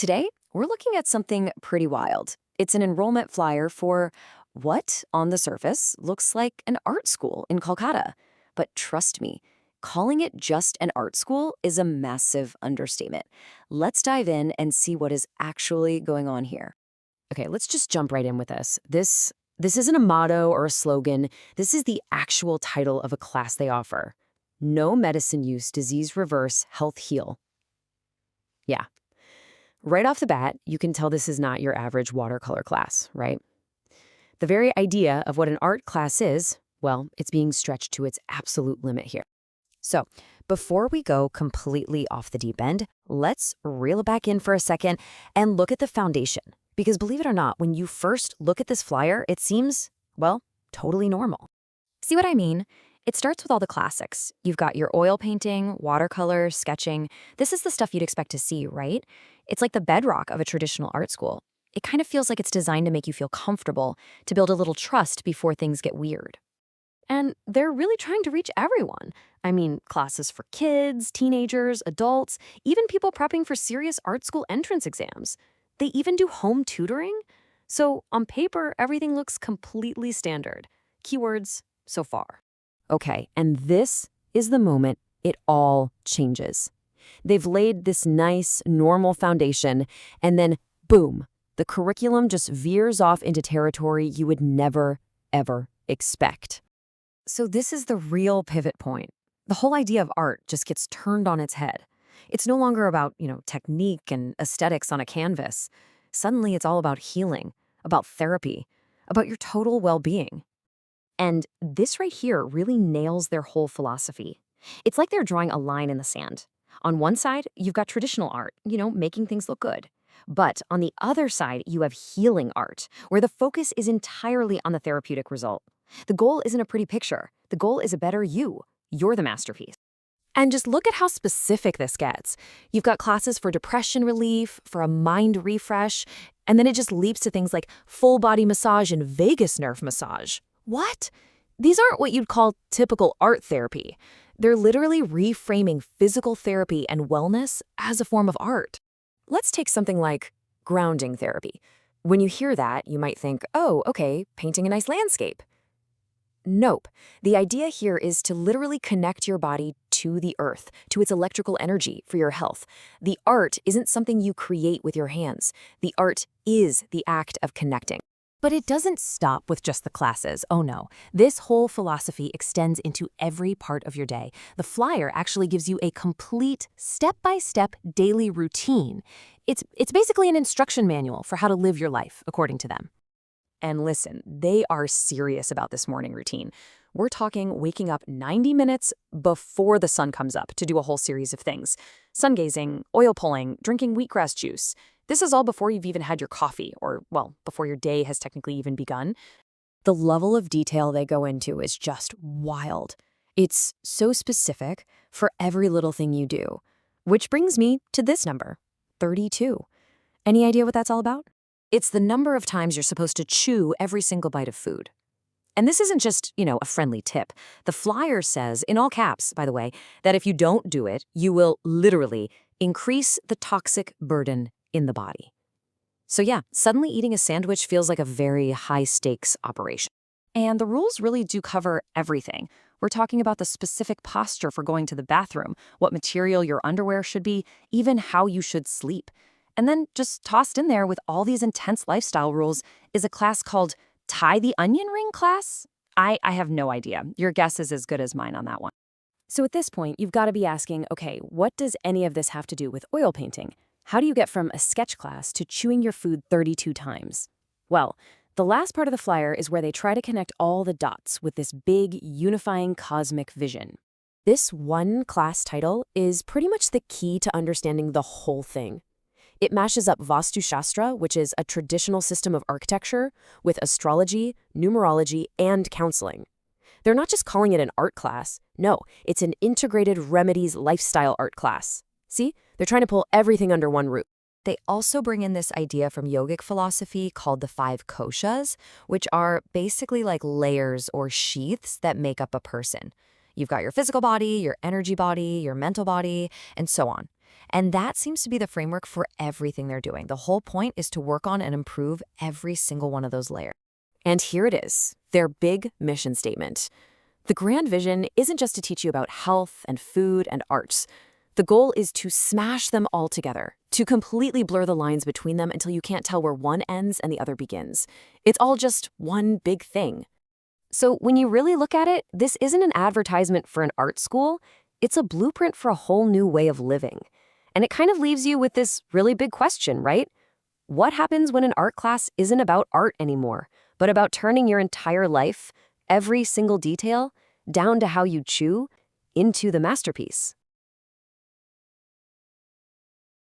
Today, we're looking at something pretty wild. It's an enrollment flyer for what, on the surface, looks like an art school in Kolkata. But trust me, calling it just an art school is a massive understatement. Let's dive in and see what is actually going on here. Okay, let's just jump right in with this. This isn't a motto or a slogan. This is the actual title of a class they offer. No medicine use, disease reverse, health heal. Yeah. Right off the bat, you can tell this is not your average watercolor class, right? The very idea of what an art class is, well, it's being stretched to its absolute limit here. So, before we go completely off the deep end, let's reel it back in for a second and look at the foundation. Because believe it or not, when you first look at this flyer, it seems, well, totally normal. See what I mean? It starts with all the classics. You've got your oil painting, watercolor, sketching. This is the stuff you'd expect to see, right? It's like the bedrock of a traditional art school. It kind of feels like it's designed to make you feel comfortable, to build a little trust before things get weird. And they're really trying to reach everyone. I mean, classes for kids, teenagers, adults, even people prepping for serious art school entrance exams. They even do home tutoring. So on paper, everything looks completely standard. Keywords so far. Okay, and this is the moment it all changes. They've laid this nice, normal foundation, and then, boom, the curriculum just veers off into territory you would never, ever expect. So this is the real pivot point. The whole idea of art just gets turned on its head. It's no longer about, technique and aesthetics on a canvas. Suddenly it's all about healing, about therapy, about your total well-being. And this right here really nails their whole philosophy. It's like they're drawing a line in the sand. On one side, you've got traditional art, making things look good. But on the other side, you have healing art, where the focus is entirely on the therapeutic result. The goal isn't a pretty picture. The goal is a better you. You're the masterpiece. And just look at how specific this gets. You've got classes for depression relief, for a mind refresh, and then it just leaps to things like full body massage and vagus nerve massage. What? These aren't what you'd call typical art therapy. They're literally reframing physical therapy and wellness as a form of art. Let's take something like grounding therapy. When you hear that, you might think, oh, okay, painting a nice landscape. Nope. The idea here is to literally connect your body to the earth, to its electrical energy for your health. The art isn't something you create with your hands. The art is the act of connecting. But it doesn't stop with just the classes. Oh no. This whole philosophy extends into every part of your day. The flyer actually gives you a complete step-by-step daily routine. It's basically an instruction manual for how to live your life, according to them. And listen, they are serious about this morning routine. We're talking waking up 90 minutes before the sun comes up to do a whole series of things. Sun gazing, oil pulling, drinking wheatgrass juice. This is all before you've even had your coffee, or, well, before your day has technically even begun. The level of detail they go into is just wild. It's so specific for every little thing you do. Which brings me to this number, 32. Any idea what that's all about? It's the number of times you're supposed to chew every single bite of food. And this isn't just, a friendly tip. The flyer says, in all caps, by the way, that if you don't do it, you will literally increase the toxic burden in the body. So yeah, suddenly eating a sandwich feels like a very high-stakes operation. And the rules really do cover everything. We're talking about the specific posture for going to the bathroom, what material your underwear should be, even how you should sleep. And then just tossed in there with all these intense lifestyle rules is a class called Tie the Onion Ring class? I have no idea. Your guess is as good as mine on that one. So at this point, you've got to be asking, okay, what does any of this have to do with oil painting? How do you get from a sketch class to chewing your food 32 times? Well, the last part of the flyer is where they try to connect all the dots with this big, unifying cosmic vision. This one class title is pretty much the key to understanding the whole thing. It mashes up Vastu Shastra, which is a traditional system of architecture, with astrology, numerology, and counseling. They're not just calling it an art class. No, it's an integrated remedies lifestyle art class. See? They're trying to pull everything under one roof. They also bring in this idea from yogic philosophy called the 5 koshas, which are basically like layers or sheaths that make up a person. You've got your physical body, your energy body, your mental body, and so on. And that seems to be the framework for everything they're doing. The whole point is to work on and improve every single one of those layers. And here it is, their big mission statement. The grand vision isn't just to teach you about health and food and arts. The goal is to smash them all together, to completely blur the lines between them until you can't tell where one ends and the other begins. It's all just one big thing. So when you really look at it, this isn't an advertisement for an art school. It's a blueprint for a whole new way of living. And it kind of leaves you with this really big question, right? What happens when an art class isn't about art anymore, but about turning your entire life, every single detail, down to how you chew, into the masterpiece?